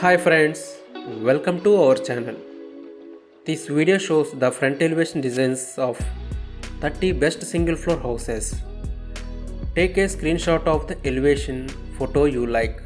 Hi friends, welcome to our channel. This video shows the front elevation designs of 30 best single floor houses. Take a screenshot of the elevation photo you like.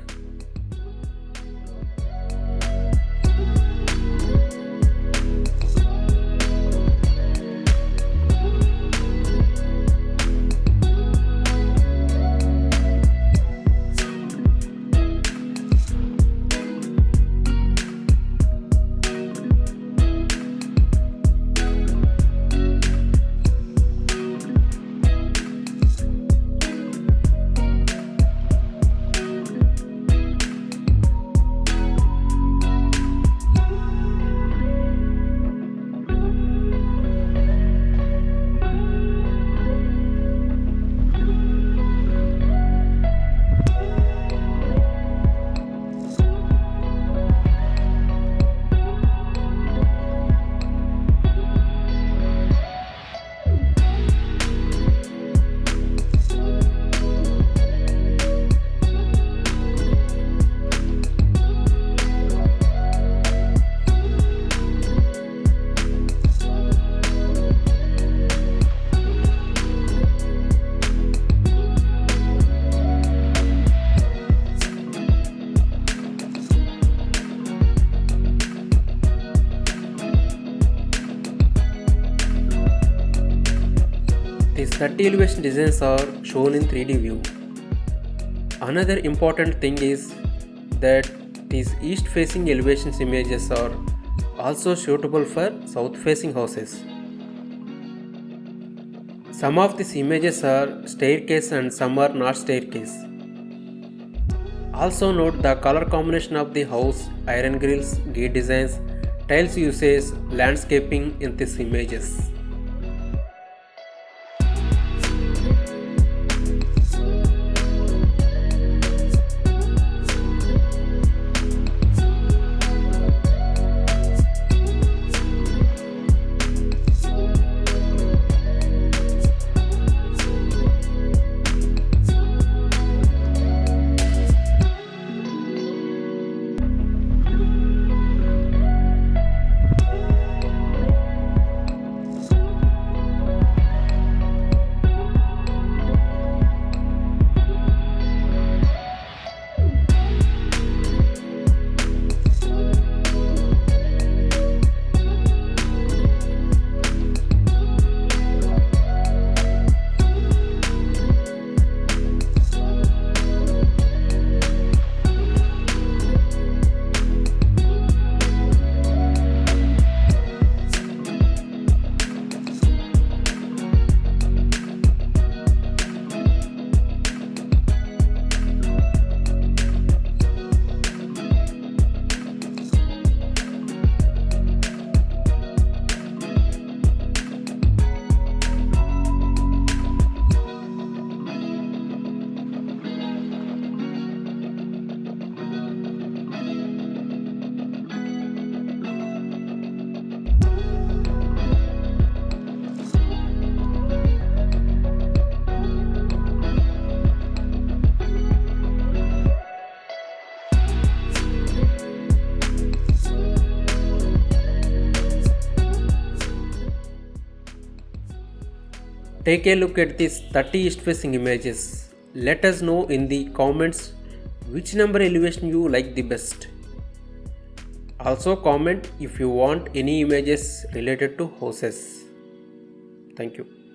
These 30 elevation designs are shown in 3D view. Another important thing is that these east facing elevations images are also suitable for south facing houses. Some of these images are staircase and some are not staircase. Also note the color combination of the house, iron grills, gate designs, tiles usage, landscaping in these images. Take a look at these 30 east facing images. Let us know in the comments which number elevation you like the best. Also comment if you want any images related to houses. Thank you.